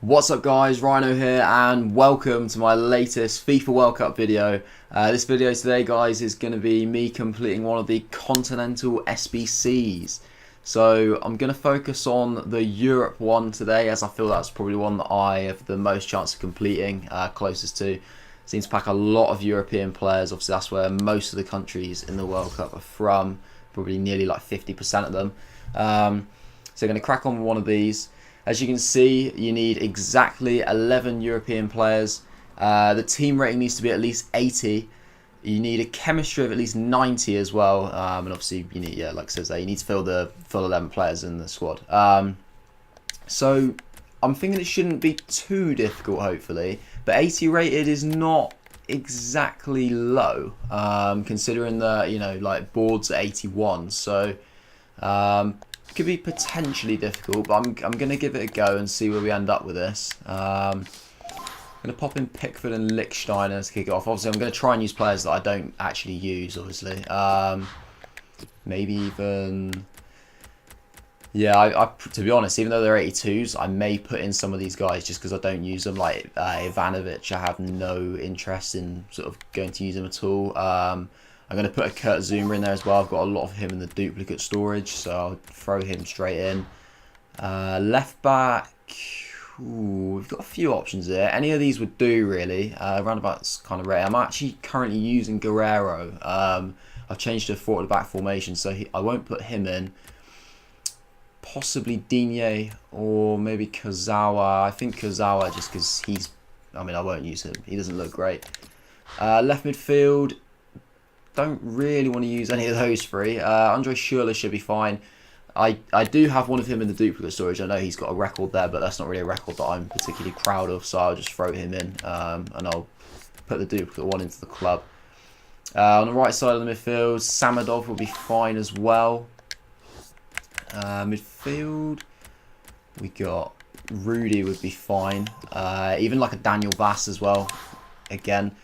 What's up guys, Rhino here and welcome to my latest FIFA World Cup video. This video today guys is going to be me completing one of the Continental SBCs. So I'm going to focus on the Europe one today as I feel that's probably one that I have the most chance of completing, closest to. Seems to pack a lot of European players, obviously that's where most of the countries in the World Cup are from, probably nearly like 50% of them. So I'm going to crack on with one of these. As you can see, you need exactly 11 European players. The team rating needs to be at least 80. You need a chemistry of at least 90 as well. And obviously, you need, like it says there, you need to fill the full 11 players in the squad. So I'm thinking it shouldn't be too difficult, hopefully. But 80 rated is not exactly low, considering the like boards at 81. So could be potentially difficult, but I'm going to give it a go and see where we end up with this. I'm going to pop in Pickford and Lichtsteiner to kick it off. Obviously, I'm going to try and use players that I don't actually use, obviously. Maybe even... Yeah, to be honest, even though they're 82s, I may put in some of these guys just because I don't use them. Like Ivanovic, I have no interest in sort of going to use him at all. I'm going to put a Kurt Zuma in there as well. I've got a lot of him in the duplicate storage, so I'll throw him straight in. Left back, we've got a few options here. Any of these would do, really. Roundabout's kind of rare. I'm actually currently using Guerrero. I've changed to a forward-back formation, so I won't put him in. Possibly Digne or maybe Kozawa. I think Kozawa just because he's... I mean, I won't use him. He doesn't look great. Left midfield... Don't really want to use any of those three. Andre Schürrle should be fine. I do have one of him in the duplicate storage. I know he's got a record there, but that's not really a record that I'm particularly proud of, so I'll just throw him in and I'll put the duplicate one into the club. On the right side of the midfield, Samadov will be fine as well. Midfield, we got Rudy would be fine. Even like a Daniel Vass as well. Again,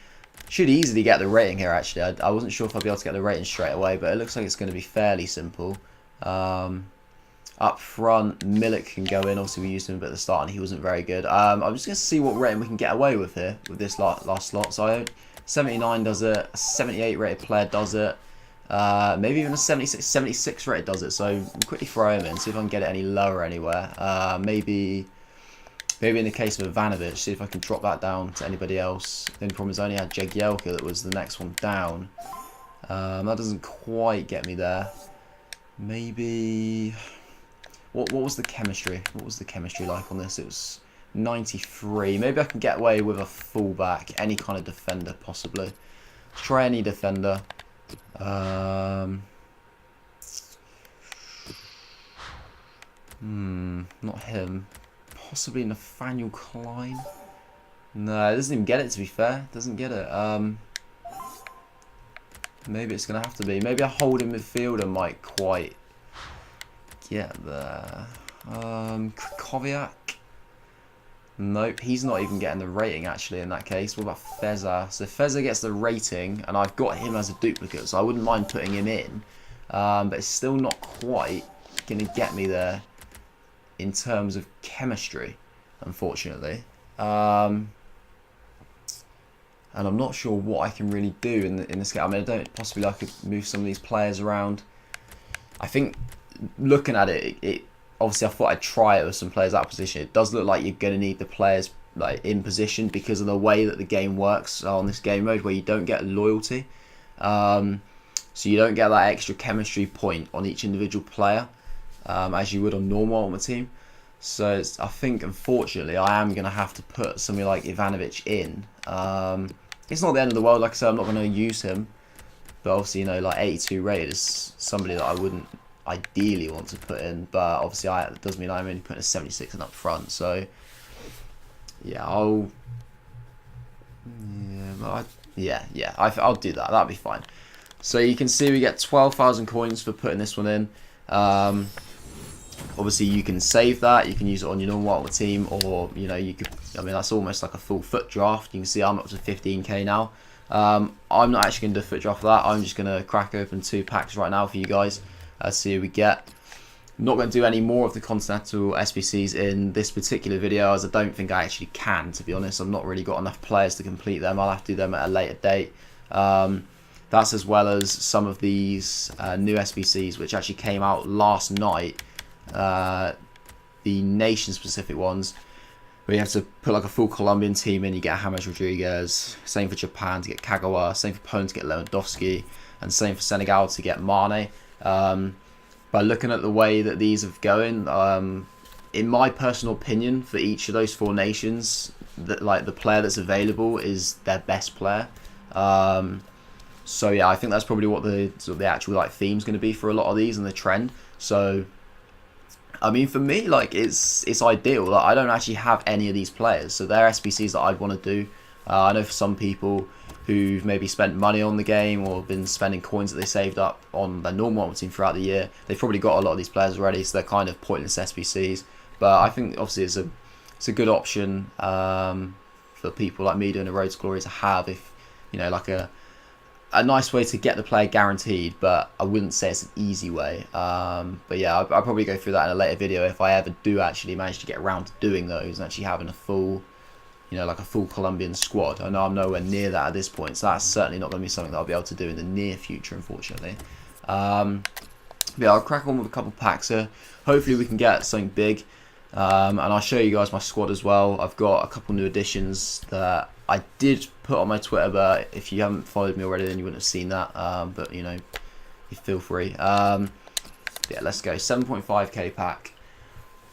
should easily get the rating here, actually. I wasn't sure if I'd be able to get the rating straight away, but it looks like it's going to be fairly simple. Up front, Milik can go in. Obviously, we used him a bit at the start, and he wasn't very good. I'm just going to see what rating we can get away with here, with this last slot. So, 79 does it. A 78 rated player does it. Maybe even a 76 rated does it. So, I'll quickly throw him in, see if I can get it any lower anywhere. Maybe in the case of Ivanovic, see if I can drop that down to anybody else. The only problem is I only had Jagielka that was the next one down. That doesn't quite get me there. Maybe... What was the chemistry? What was the chemistry like on this? It was 93. Maybe I can get away with a fullback. Any kind of defender, possibly. Let's try any defender. Not him. Possibly Nathaniel Klein. No, it doesn't even get it, to be fair. It doesn't get it. Maybe it's going to have to be. Maybe a holding midfielder might quite get there. Krikoviak. Nope, he's not even getting the rating, actually, in that case. What about Feza? So Feza gets the rating, and I've got him as a duplicate, so I wouldn't mind putting him in. But it's still not quite going to get me there in terms of chemistry, unfortunately. And I'm not sure what I can really do in this game. I mean, possibly I could move some of these players around. I think looking at it, obviously I thought I'd try it with some players out of position. It does look like you're going to need the players like in position because of the way that the game works on this game mode, where you don't get loyalty. So you don't get that extra chemistry point on each individual player, as you would on normal Ultimate Team. So I think, unfortunately, I am going to have to put somebody like Ivanovic in. It's not the end of the world. Like I said, I'm not going to use him. But obviously, like 82 rated is somebody that I wouldn't ideally want to put in. But obviously, it does mean I'm only putting a 76 in up front. So, yeah, I'll do that. That'll be fine. So you can see we get 12,000 coins for putting this one in. Obviously, you can save that. You can use it on your normal Ultimate Team, or you could. I mean, that's almost like a full foot draft. You can see I'm up to 15k now. I'm not actually going to do a foot draft for that. I'm just going to crack open 2 packs right now for you guys. See who we get. not going to do any more of the Continental SBCs in this particular video, as I don't think I actually can, to be honest. I've not really got enough players to complete them. I'll have to do them at a later date. That's as well as some of these new SBCs which actually came out last night, the nation-specific ones, where you have to put like a full Colombian team in. You get James Rodriguez, same for Japan to get Kagawa, same for Poland to get Lewandowski, and same for Senegal to get Mane. By looking at the way that these are going, in my personal opinion, for each of those 4 nations, that like the player that's available is their best player. So yeah, I think that's probably what the actual like theme's going to be for a lot of these and the trend. So I mean, for me, like it's ideal. Like, I don't actually have any of these players, so they're SBCs that I'd want to do. I know for some people who've maybe spent money on the game or been spending coins that they saved up on their normal team throughout the year, they've probably got a lot of these players already, so they're kind of pointless SBCs. But I think obviously it's a good option for people like me doing a Road to Glory to have, if you know, like a nice way to get the player guaranteed, but I wouldn't say it's an easy way. But yeah, I'll probably go through that in a later video if I ever do actually manage to get around to doing those and actually having a full, you know, like a full Colombian squad. I know I'm nowhere near that at this point, so that's certainly not going to be something that I'll be able to do in the near future, unfortunately. But yeah, I'll crack on with a couple packs here. Hopefully we can get something big. And I'll show you guys my squad as well. I've got a couple new additions that I did put on my Twitter, but if you haven't followed me already, then you wouldn't have seen that. But you know, you feel free. Yeah, let's go. 7.5k pack.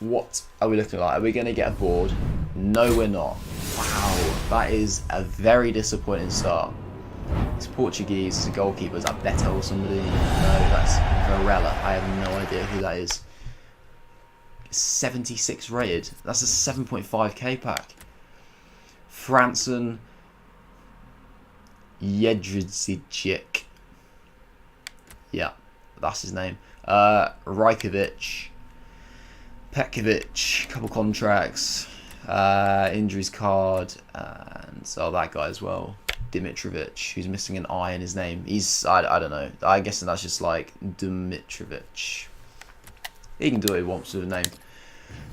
What are we looking like? Are we going to get a board? No, we're not. Wow, that is a very disappointing start. It's Portuguese. It's a goalkeeper. Is that Beto or somebody? No, that's Varela. I have no idea who that is. 76 rated. That's a 7.5k pack. Franson Jedrzejczyk. Yeah, that's his name. Rajkovic, Petkovic, couple contracts, injuries card, and so that guy as well. Dimitrovic, who's missing an I in his name. He's I don't know. I guess that's just like Dimitrovic. He can do what he wants with a name.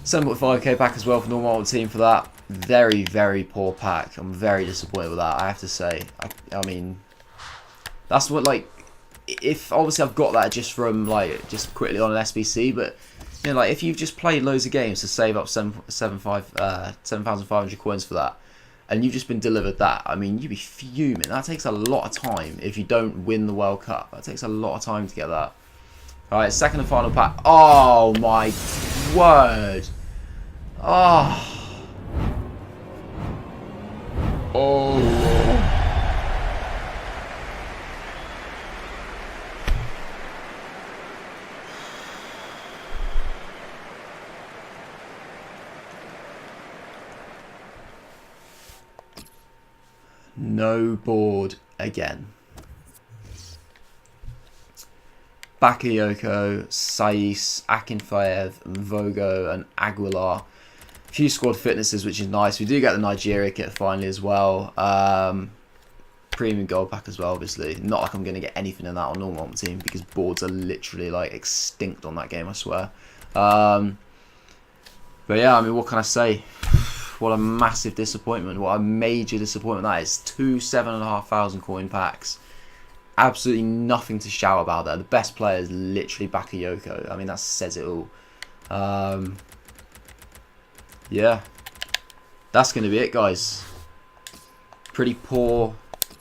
7.5k pack as well for normal team for that. Very, very poor pack. I'm very disappointed with that, I have to say. I mean, that's what, like, if obviously I've got that just from, like, just quickly on an SBC, but, you know, like, if you've just played loads of games to save up 7,500 coins for that, and you've just been delivered that, I mean, you'd be fuming. That takes a lot of time if you don't win the World Cup. That takes a lot of time to get that. Alright, second and final pack. Oh my word. Oh. Oh. No board again. Bakayoko, Saiz, Akinfeev, Vogo, and Aguilar. A few squad fitnesses, which is nice. We do get the Nigeria kit finally as well. Premium gold pack as well, obviously. Not like I'm going to get anything in that on normal team, because boards are literally like extinct on that game, I swear. But yeah, I mean, what can I say? What a massive disappointment. What a major disappointment that is. 2 7,500 coin packs. Absolutely nothing to shout about there. The best player is literally Bakayoko. I mean, that says it all. Yeah. That's going to be it, guys. Pretty poor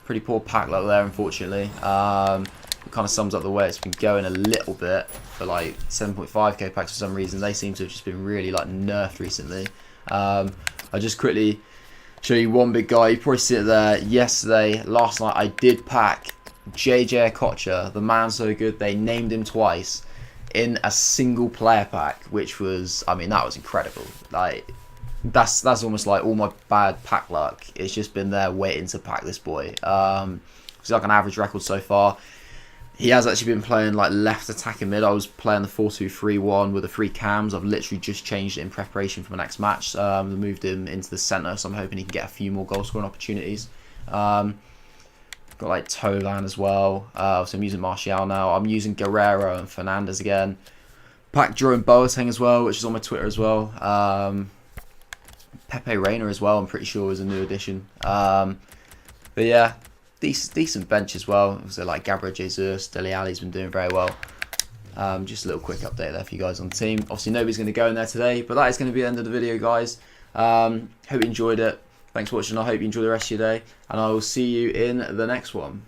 pack luck there, unfortunately. It kind of sums up the way it's been going a little bit for like 7.5k packs for some reason. They seem to have just been really like nerfed recently. I'll just quickly show you one big guy. You probably see it there. Yesterday, last night, I did pack JJ Okocha, the man so good they named him twice in a single player pack, which was, I mean, that was incredible. Like, that's almost like all my bad pack luck. It's just been there waiting to pack this boy. It's like an average record so far. He has actually been playing like left attacking mid. I was playing the 4-2-3-1 with the 3 cams. I've literally just changed it in preparation for my next match. Moved him into the centre, so I'm hoping he can get a few more goal scoring opportunities. Got like Tolan as well. So I'm using Martial now. I'm using Guerrero and Fernandez again. Pack Jerome Boateng as well, which is on my Twitter as well. Pepe Reina as well, I'm pretty sure is a new addition. But yeah, decent bench as well. So like Gabriel Jesus, Dele Alli's been doing very well. Just a little quick update there for you guys on the team. Obviously nobody's going to go in there today, but that is going to be the end of the video, guys. Hope you enjoyed it. Thanks for watching. I hope you enjoy the rest of your day, and I will see you in the next one.